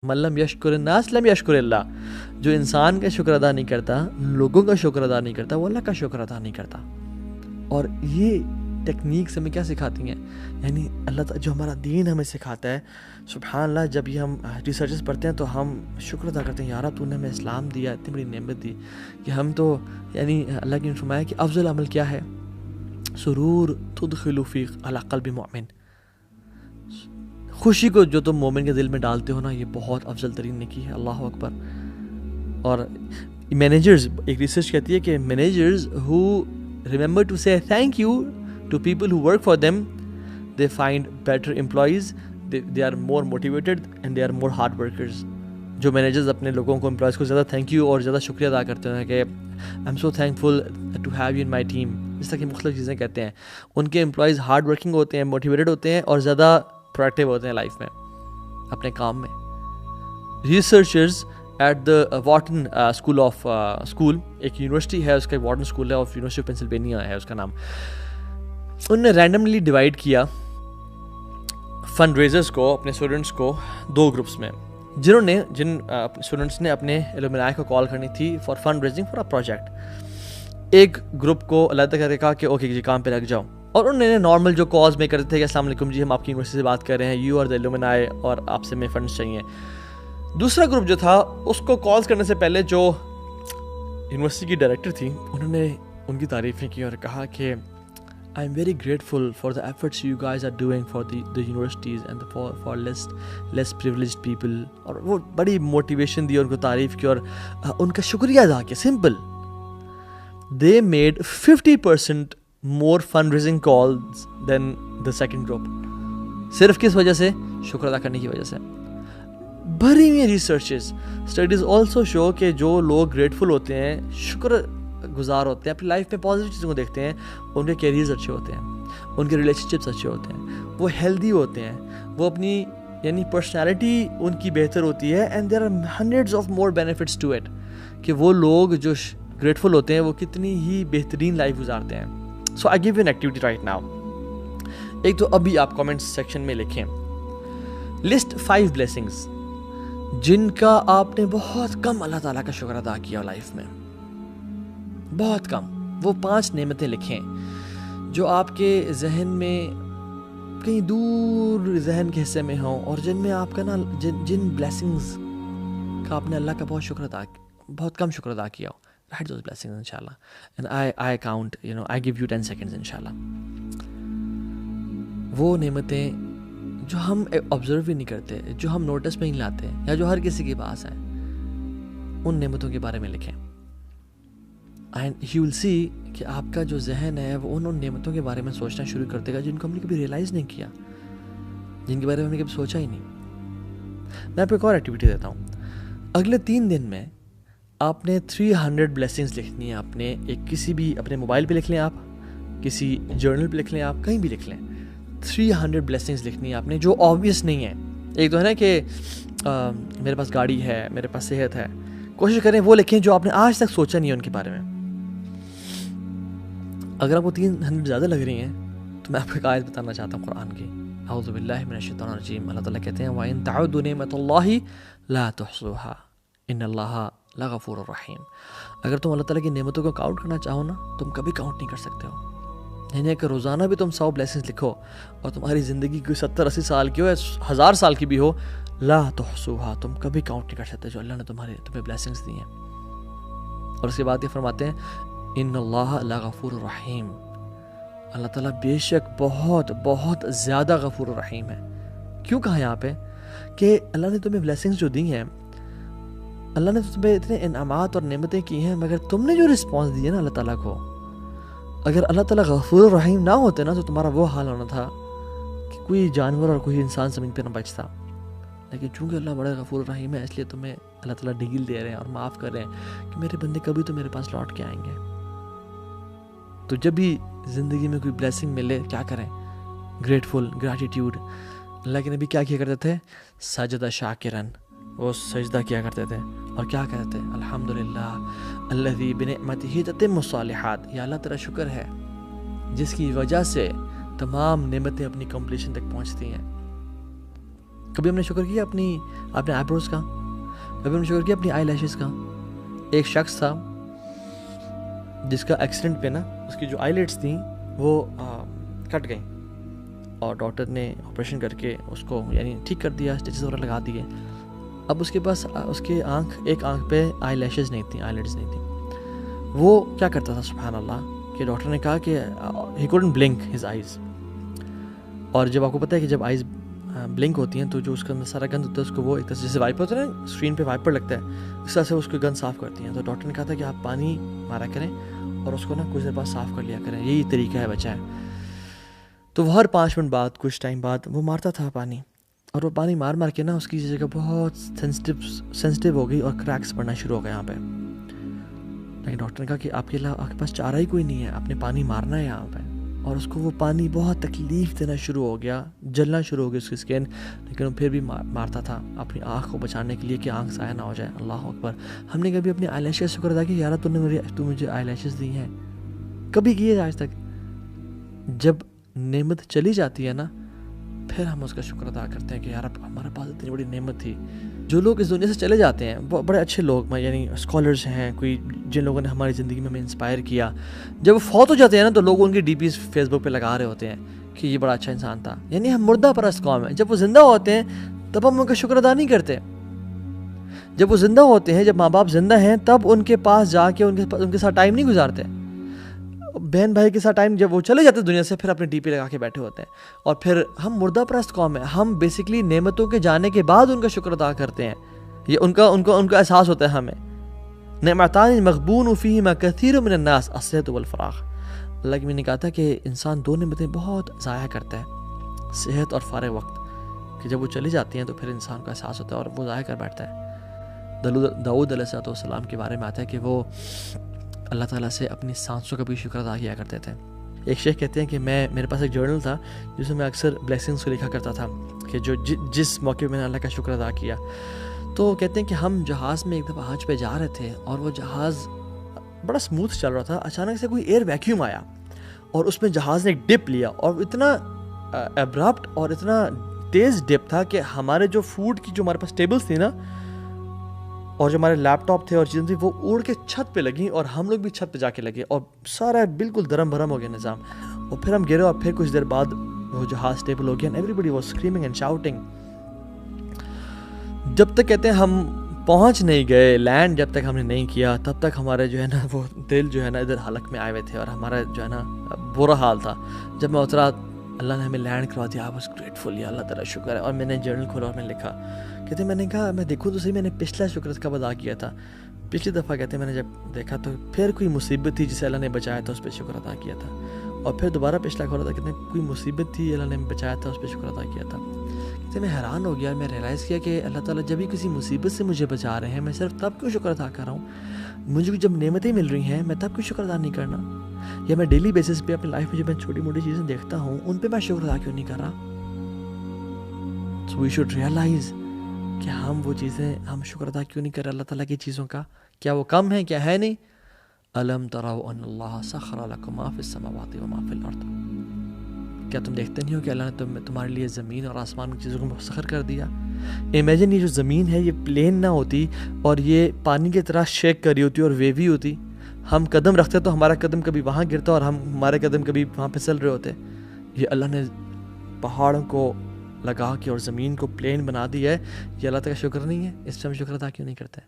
من لم یشکر الناس لم یشکر اللہ. جو انسان کا شکر ادا نہیں کرتا، لوگوں کا شکر ادا نہیں کرتا، وہ اللہ کا شکر ادا نہیں کرتا. اور یہ ٹیکنیکس ہمیں کیا سکھاتی ہیں؟ یعنی اللہ تعالیٰ جو ہمارا دین ہمیں سکھاتا ہے، سبحان اللہ، جب یہ ہم ریسرچز پڑھتے ہیں تو ہم شکر ادا کرتے ہیں، یارا تو نے ہمیں اسلام دیا، اتنی بڑی نعمت دی کہ ہم تو، یعنی اللہ کی نے فرمایا کہ افضل عمل کیا ہے؟ سرور تدخل فی علی قلب مؤمن. خوشی کو جو تم مومن کے دل میں ڈالتے ہو نا، یہ بہت افضل ترین نیکی ہے. اللہ اکبر. اور مینیجرز، ایک ریسرچ کہتی ہے کہ managers who remember to say thank you to people who work for them, they find better employees, they are more motivated and they are more hard workers. جو مینیجرز اپنے لوگوں کو، امپلائز کو زیادہ تھینک یو اور زیادہ شکریہ ادا کرتے ہیں کہ I'm so thankful to have you in my team، اس طرح کی مختلف چیزیں کہتے ہیں. ان کے امپلائیز ہارڈ ورکنگ ہوتے ہیں، موٹیویٹڈ ہوتے ہیں اور زیادہ پروڈکٹیو ہوتے ہیں لائف میں، اپنے کام میں. Researchers at the Wharton school, ایک یونیورسٹی ہے، اس کا وارٹن اسکول ہے، آف یونیورسٹی آف پینسلوینیا ہے اس کا نام. انہوں نے رینڈملی ڈیوائڈ کیا فنڈ ریزرز کو، اپنے اسٹوڈنٹس کو، دو گروپس میں، جن اسٹوڈنٹس نے اپنے الومنائی کو کال کرنی تھی for fund raising for a project. ایک گروپ کو علیحدہ کر کے کہا کہ اوکے جی کام پہ لگ جاؤ، اور انہوں نے نارمل جو کالز میں کرتے تھے کہ السلام علیکم جی، ہم آپ کی یونیورسٹی سے بات کر رہے ہیں، یو آر دا الومنائی اور آپ سے ہمیں فنڈس چاہیے. دوسرا گروپ جو تھا، اس کو کالز کرنے سے پہلے جو یونیورسٹی کی ڈائریکٹر تھی، انہوں نے ان کی تعریفیں کی اور کہا کہ I am very grateful for the efforts you guys are doing for the universities and for less privileged people. اور وہ بڑی موٹیویشن دی، ان کو تعریف کی اور ان کا شکریہ ادا کیا. Simple, they made 50% more fund raising calls than the second group. صرف کس وجہ سے؟ شکر ادا کرنے کی وجہ سے. بھری ہوئی ریسرچز، اسٹڈیز آلسو شو کہ جو لوگ گریٹفل ہوتے ہیں، شکر گزار ہوتے ہیں، اپنی لائف میں پازیٹیو چیزوں کو دیکھتے ہیں، ان کے کیریئرز اچھے ہوتے ہیں، ان کے ریلیشن شپس اچھے ہوتے ہیں، وہ ہیلدی ہوتے ہیں، وہ اپنی یعنی پرسنالٹی ان کی بہتر ہوتی ہے. And there are hundreds of more benefits to it, کہ وہ لوگ جو گریٹفل ہوتے ہیں وہ کتنی ہی بہترین لائف گزارتے ہیں. So I give you an activity right now. ایک تو ابھی آپ کامنٹ سیکشن میں لکھیں، لسٹ 5 بلیسنگز جن کا آپ نے بہت کم اللہ تعالیٰ کا شکر ادا کیا لائف میں، بہت کم. وہ 5 نعمتیں لکھیں جو آپ کے ذہن میں کہیں دور ذہن کے حصے میں ہوں، اور جن میں آپ کا نا جن بلیسنگز کا آپ نے اللہ کا بہت کم شکر ادا کیا ہو. Write those blessings inshallah, and I count, I give you 10 seconds inshallah. وہ نعمتیں جو ہم آبزرو بھی نہیں کرتے، جو ہم نوٹس میں نہیں لاتے، یا جو ہر کسی کے پاس ہیں، ان نعمتوں کے بارے میں لکھیں. اینڈ یو ول سی کہ آپ کا جو ذہن ہے وہ ان نعمتوں کے بارے میں سوچنا شروع کر دے گا جن کو ہم نے کبھی ریئلائز نہیں کیا، جن کے بارے میں ہم نے کبھی سوچا ہی نہیں. میں آپ کو ایک اور ایکٹیویٹی دیتا ہوں. اگلے 3 دن میں آپ نے 300 بلیسنگز لکھنی ہے. آپ نے کسی بھی اپنے موبائل پہ لکھ لیں، آپ کسی جرنل پہ لکھ لیں، آپ کہیں بھی لکھ لیں. 300 بلیسنگز لکھنی ہے آپ نے جو آبویس نہیں ہے. ایک تو ہے نا کہ میرے پاس گاڑی ہے، میرے پاس صحت ہے. کوشش کریں وہ لکھیں جو آپ نے آج تک سوچا نہیں ہے ان کے بارے میں. اگر آپ کو 300 زیادہ لگ رہی ہیں تو میں آپ کو ایک آیت بتانا چاہتا ہوں قرآن کی. اعوذ باللہ من الشیطان الرجیم. اللہ تعالیٰ کہتے ہیں وَإِن تَعُدُّوا نِعْمَتَ اللَّهِ لَا تُحْصُوهَا إِنَّ اللَّهَ لَغَفُورٌ رَحِيمٌ. اگر تم اللہ تعالیٰ کی نعمتوں کو کاؤنٹ کرنا چاہو نا، تم کبھی کاؤنٹ نہیں کر سکتے ہو. یعنی کہ روزانہ بھی تم 100 بلیسنگز لکھو اور تمہاری زندگی کوئی 70-80 سال کی ہو یا 1000 سال کی بھی ہو، لا تحصوها، تم کبھی کاؤنٹ نہیں کر سکتے جو اللہ نے تمہیں بلیسنگز دی ہیں. اور اس کے بعد یہ فرماتے ہیں ان اللہ لغفور رحیم، اللہ تعالیٰ بے شک بہت بہت زیادہ غفور الرحیم ہے. کیوں کہا یہاں پہ کہ اللہ نے تمہیں بلیسنگز جو دی ہیں، اللہ نے تمہیں اتنے انعامات اور نعمتیں کی ہیں، مگر تم نے جو رسپانس دی ہے نا اللہ تعالیٰ کو، اگر اللہ تعالیٰ غفور الرحیم نہ ہوتے نا تو تمہارا وہ حال ہونا تھا کہ کوئی جانور اور کوئی انسان زمین پہ نہ بچتا. لیکن چونکہ اللہ بڑا غفور الرحیم ہے، اس لیے تمہیں اللہ تعالیٰ ڈیل دے رہے ہیں اور معاف کر رہے ہیں کہ میرے بندے کبھی تو میرے پاس لوٹ کے آئیں گے. تو جب بھی زندگی میں کوئی بلیسنگ ملے کیا کریں؟ Grateful, gratitude. اللہ کے نبی کیا کرتے تھے؟ سجدہ شاکرن، وہ سجدہ کیا کرتے تھے اور کیا کہتے تھے؟ الحمدللہ الذی بنعمتہ تتم الصالحات. یا اللہ تیرا شکر ہے جس کی وجہ سے تمام نعمتیں اپنی کمپلیشن تک پہنچتی ہیں. کبھی ہم نے شکر کیا اپنے آئی بروز کا، کبھی ہم نے شکر کیا اپنی آئی لیشز کا. ایک شخص تھا جس کا ایکسیڈنٹ پہ نا اس کی جو آئی لیڈس تھیں وہ کٹ گئیں، اور ڈاکٹر نے آپریشن کر کے اس کو یعنی ٹھیک کر دیا، اسٹیچز وغیرہ لگا دیے. اب اس کے پاس اس کے ایک آنکھ پہ آئی لیشز نہیں تھیں، آئی لیڈس نہیں تھیں. وہ کیا کرتا تھا سبحان اللہ کہ ڈاکٹر نے کہا کہ he couldn't blink his eyes. اور جب آپ کو پتہ ہے کہ جب آئیز بلنک ہوتی ہیں تو جو اس کے اندر سارا گند ہوتا ہے اس کو وہ ایک طرح سے جیسے وائپر ہوتا ہے نا، اسکرین پہ وائپر لگتا ہے، اس طرح سے اس کو گند صاف کرتی ہیں. تو ڈاکٹر نے کہا تھا کہ آپ پانی مارا کریں اور اس کو نا کچھ دیر بعد صاف کر لیا کریں، یہی طریقہ ہے بچہ ہے. تو وہ ہر 5 منٹ بعد کچھ ٹائم بعد وہ مارتا تھا پانی، اور وہ پانی مار کے نا اس کی جگہ بہت سینسٹیو ہو گئی اور کریکس پڑنا شروع ہو گئے یہاں پہ. لیکن ڈاکٹر نے کہا کہ آپ کے پاس چارہ ہی کوئی نہیں ہے، آپ نے پانی مارنا ہے یہاں پہ. اور اس کو وہ پانی بہت تکلیف دینا شروع ہو گیا، جلنا شروع ہو گئی اس کی اسکن، لیکن وہ پھر بھی مارتا تھا اپنی آنکھ کو بچانے کے لیے کہ آنکھ ضائع نہ ہو جائے. اللہ اکبر. ہم نے کبھی اپنی آئی لیشز شکر ادا کیا، یار تو مجھے آئی لیشز دی ہیں؟ کبھی کی ہے آج تک؟ جب نعمت چلی جاتی ہے نا پھر ہم اس کا شکر ادا کرتے ہیں کہ یار ہمارے پاس اتنی بڑی نعمت تھی. جو لوگ اس دنیا سے چلے جاتے ہیں بڑے اچھے لوگ، یعنی اسکالرز ہیں، کوئی جن لوگوں نے ہماری زندگی میں ہمیں انسپائر کیا، جب وہ فوت ہو جاتے ہیں نا تو لوگ ان کی ڈی پیز فیس بک پہ لگا رہے ہوتے ہیں کہ یہ بڑا اچھا انسان تھا. یعنی ہم مردہ پرست قوم ہیں. جب وہ زندہ ہوتے ہیں تب ہم ان کا شکر ادا نہیں کرتے. جب وہ زندہ ہوتے ہیں، جب ماں باپ زندہ ہیں، تب ان کے پاس جا کے ان کے ساتھ ٹائم نہیں گزارتے. بہن بھائی کے ساتھ ٹائم جب وہ چلے جاتے دنیا سے پھر اپنی ڈی پی لگا کے بیٹھے ہوتے ہیں. اور پھر ہم مردہ پرست قوم ہیں. ہم بیسکلی نعمتوں کے جانے کے بعد ان کا شکر ادا کرتے ہیں. یہ ان کا احساس ہوتا ہے ہمیں. نعمتان مغبون فیہما کثیر من الناس الصحۃ والفراغ. اللہ کی نے کہا تھا کہ انسان 2 نعمتیں بہت ضائع کرتا ہے، صحت اور فارغ وقت، کہ جب وہ چلی جاتی ہیں تو پھر انسان کا احساس ہوتا ہے اور وہ ضائع کر بیٹھتا ہے. داؤد علیہ السلام کے بارے میں آتا ہے کہ وہ اللہ تعالیٰ سے اپنی سانسوں کا بھی شکر ادا کیا کرتے تھے. ایک شیخ کہتے ہیں کہ میرے پاس ایک جرنل تھا جس میں اکثر بلیسنگس کو لکھا کرتا تھا کہ جو جس موقع میں نے اللہ کا شکر ادا کیا. تو کہتے ہیں کہ ہم جہاز میں ایک دفعہ حج پہ جا رہے تھے اور وہ جہاز بڑا سموتھ چل رہا تھا. اچانک سے کوئی ایئر ویکیوم آیا اور اس میں جہاز نے ایک ڈپ لیا، اور اتنا ابرپٹ اور اتنا تیز ڈپ تھا کہ ہمارے جو فوڈ کی جو ہمارے پاس ٹیبلز تھی نا اور جو ہمارے لیپ ٹاپ تھے اور چیزیں تھیں وہ اڑ کے چھت پہ لگیں اور ہم لوگ بھی چھت پہ جا کے لگے اور سارا بالکل درم بھرم ہو گیا نظام. اور پھر ہم گرے اور پھر کچھ دیر بعد وہ جہاز اسٹیبل ہو گیا. Everybody was screaming and shouting. جب تک کہتے ہیں ہم پہنچ نہیں گئے لینڈ، جب تک ہم نے نہیں کیا تب تک ہمارے جو ہے نا وہ دل جو ہے نا ادھر حلق میں آئے ہوئے تھے اور ہمارا جو ہے نا برا حال تھا. جب میں اترا اللہ نے ہمیں لینڈ کروا دیا. I was grateful، یا اللہ تعالیٰ شکر ہے. اور میں نے جرنل کھولا اور میں نے لکھا، کہتے میں نے کہا میں دیکھوں تو صحیح میں نے پچھلا شکر کب ادا کیا تھا. پچھلی دفعہ کہتے میں نے جب دیکھا تو پھر کوئی مصیبت تھی جسے اللہ نے بچایا تھا، اس پہ شکر ادا کیا تھا. اور پھر دوبارہ پچھلا کھولا تھا، کہتے کوئی مصیبت تھی اللہ نے بچایا تھا، اس پہ شکر ادا کیا تھا. کہتے میں حیران ہو گیا. میں ریئلائز کیا کہ اللہ تعالیٰ جب بھی کسی مصیبت سے مجھے بچا رہے ہیں میں صرف تب کیوں شکر ادا کر رہا ہوں. مجھے جب نعمتیں مل رہی ہیں میں تب کیوں شکر ادا نہیں کرنا. یا میں ڈیلی بیسس پہ اپنی لائف میں جب میں چھوٹی موٹی چیزیں دیکھتا ہوں ان پہ میں شکر ادا کیوں نہیں کر رہا. So we should realize کہ ہم وہ چیزیں ہم شکر ادا کیوں نہیں کر رہے اللہ تعالیٰ کی چیزوں کا. کیا وہ کم ہے؟ کیا ہے نہیں؟ الم تروا ان اللہ سخر لکم ما فی السماوات و ما فی الارض. کیا تم دیکھتے نہیں ہو کہ اللہ نے تمہارے لیے زمین اور آسمان کی چیزوں کو مسخر کر دیا. امیجن یہ جو زمین ہے یہ پلین نہ ہوتی اور یہ پانی کی طرح شیک کر رہی ہوتی اور ویوی ہوتی. ہم قدم رکھتے تو ہمارا قدم کبھی وہاں گرتا اور ہمارے قدم کبھی وہاں پھسل رہے ہوتے. یہ اللہ نے پہاڑوں کو لگا کے اور زمین کو پلین بنا دیا ہے. یہ اللہ تعالیٰ کا شکر نہیں ہے؟ اس سے ہم شکر ادا کیوں نہیں کرتے؟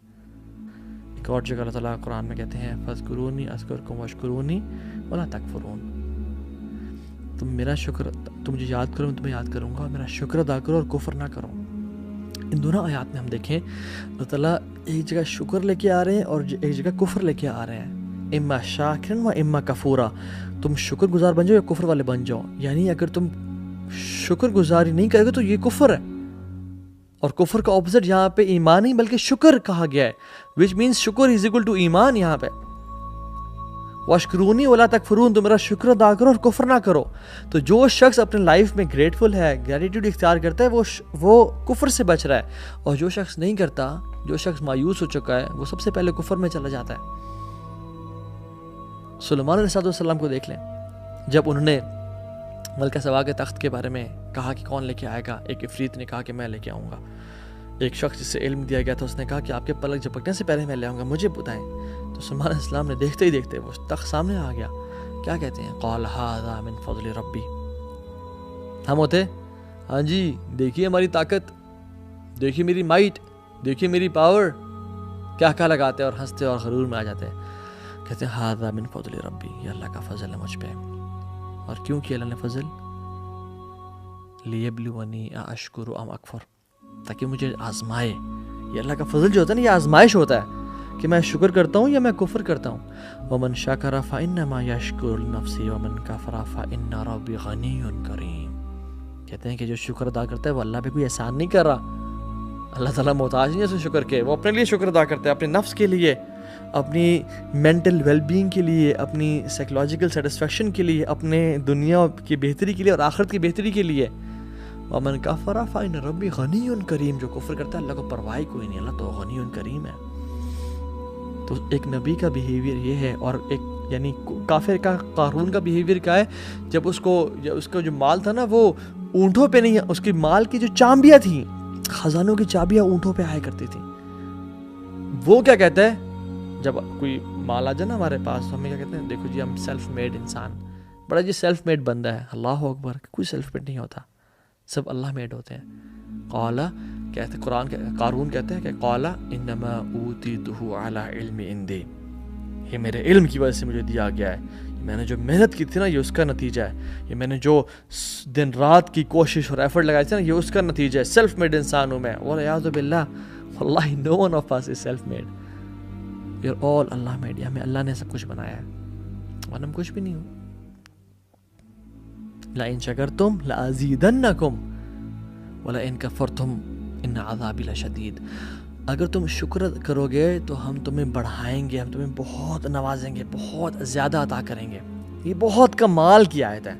ایک اور جگہ اللہ تعالیٰ قرآن میں کہتے ہیں فاذکرونی اذکرکم واشکرونی ولا تکفرون. تم میرا شکر، تم مجھے یاد کرو میں تمہیں یاد کروں گا، اور میرا شکر ادا کرو اور کفر نہ کرو. ان دونوں آیات میں ہم دیکھیں اللہ تعالیٰ ایک جگہ شکر لے کے آ رہے ہیں اور ایک جگہ کفر لے کے آ رہے ہیں. اما شاکرا و اما کفورا. تم شکر گزار بن جاؤ یا کفر والے بن جاؤ. یعنی اگر تم شکر گزاری نہیں کرے گے تو یہ کفر ہے، اور کفر کا اپوزٹ یہاں پہ ایمان نہیں بلکہ شکر کہا گیا ہے، which means شکر is equal to ایمان. یہاں پہ واشکرونی ولا تکفرون، تم میرا شکر ادا کرو اور کفر نہ کرو. تو جو شخص اپنے لائف میں گریٹفل ہے، گریٹیوڈ اختیار کرتا ہے، وہ کفر سے بچ رہا ہے. اور جو شخص نہیں کرتا، جو شخص مایوس ہو چکا ہے، وہ سب سے پہلے کفر میں چلا جاتا ہے. سلیمان علیہ السلام کو دیکھ لیں، جب انہوں نے ملکہ سبا کے تخت کے بارے میں کہا کہ کون لے کے آئے گا، ایک عفریت نے کہا کہ میں لے کے آؤں گا. ایک شخص جسے علم دیا گیا تھا اس نے کہا کہ آپ کے پلک جھپکنے سے پہلے میں لے آؤں گا، مجھے بتائیں. تو سلیمان علیہ السلام نے دیکھتے ہی دیکھتے وہ تخت سامنے آ گیا. کیا کہتے ہیں؟ قال ھذا من فضل ربی. ہم ہوتے ہاں جی دیکھیے ہماری طاقت، دیکھیے میری مائٹ، دیکھیے میری پاور، کیا لگاتے اور ہنستے اور غرور میں آ جاتے ہیں. کہتے ہیں ھذا من فضل ربی، یہ اللہ کا فضل ہے مجھ پہ. اور کیوں کیا اللہ نے فضل؟ لیبلونی اشکر ام اکفر، تاکہ مجھے آزمائے. یہ اللہ کا فضل جو ہوتا ہے نا، یہ آزمائش ہوتا ہے کہ میں شکر کرتا ہوں یا میں کفر کرتا ہوں. ومن شکر فانما یشکر لنفسہ ومن کفر فان ربی غنی کریم. کہتے ہیں کہ جو شکر ادا کرتا ہے وہ اللہ پہ کوئی احسان نہیں کر رہا. اللہ تعالیٰ محتاج نہیں ہے اس شکر کے، وہ اپنے لیے شکر ادا کرتا ہے، اپنے نفس کے لیے، اپنی مینٹل ویل بینگ کے لیے، اپنی سائیکولوجیکل سیٹسفیکشن کے لیے، اپنے دنیا کی بہتری کے لیے اور آخرت کی بہتری کے لیے. ومن کفر فإن ربی غنی کریم. جو کفر کرتا ہے اللہ کو پرواہ کوئی نہیں، اللہ تو غنی کریم ہے. تو ایک نبی کا بیہیویئر یہ ہے. اور ایک یعنی کافر کا قارون کا بیہیویئر کیا ہے؟ جب اس کا جو مال تھا نا وہ اونٹوں پہ نہیں، اس کے مال کی جو چابیاں تھیں، خزانوں کی چابیاں اونٹوں پہ آیا کرتی تھیں. وہ کیا کہتا ہے جب کوئی مال آ جائے نا ہمارے پاس تو ہمیں کیا کہتے ہیں؟ دیکھو جی ہم سیلف میڈ انسان، بڑا جی سیلف میڈ بندہ ہے. اللہ اکبر، کوئی سیلف میڈ نہیں ہوتا، سب اللہ میڈ ہوتے ہیں. قالا کہتے ہیں، قارون کہتے ہیں کہ قالا انما اوتیتہ علی علم عندی، یہ میرے علم کی وجہ سے مجھے دیا گیا ہے. میں نے جو محنت کی تھی نا یہ اس کا نتیجہ ہے. یہ میں نے جو دن رات کی کوشش اور ایفرٹ لگائی تھی نا یہ اس کا نتیجہ ہے. سیلف میڈ انسان ہوں میں. والعیاذ باللہ، واللہ no one of us is self made. We are all Allah made. ہمیں اللہ نے سب کچھ بنایا ہے اور ہم کچھ بھی نہیں ہوں. لئن شکرتم لازیدنکم ولئن کفرتم ان عذابی لشدید. اگر تم شکر کرو گے تو ہم تمہیں بڑھائیں گے، ہم تمہیں بہت نوازیں گے، بہت زیادہ عطا کریں گے. یہ بہت کمال کی آیت ہے،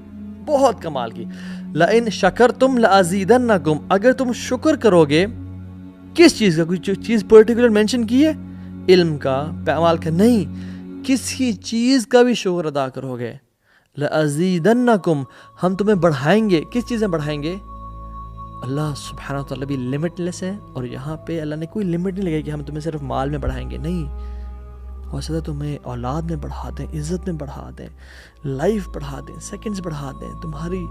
بہت کمال کی. لئن شکرتم لازیدنکم، اگر تم شکر کرو گے. کس چیز کا؟ کوئی چیز پرٹیکولر مینشن کی ہے؟ علم کا، اعمال کا؟ نہیں، کسی چیز کا بھی شکر ادا کرو گے. لازیدنکم، ہم تمہیں بڑھائیں گے. کس چیزیں بڑھائیں گے؟ اللہ سبحانہ و تعالیٰ بھی لمٹ لیس ہے، اور یہاں پہ اللہ نے کوئی لمٹ نہیں لگائی کہ ہم تمہیں صرف مال میں بڑھائیں گے. نہیں، ہو سکتا ہے تمہیں اولاد میں بڑھا دیں، عزت میں بڑھا دیں، لائف بڑھا دیں، سیکنڈز بڑھا دیں، تمہاری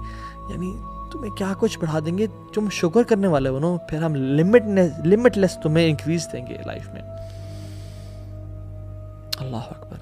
یعنی تمہیں کیا کچھ بڑھا دیں گے. تم شکر کرنے والے ہو نا، پھر ہم لمٹ لیس تمہیں انکریز دیں گے لائف میں. اللہ اکبر.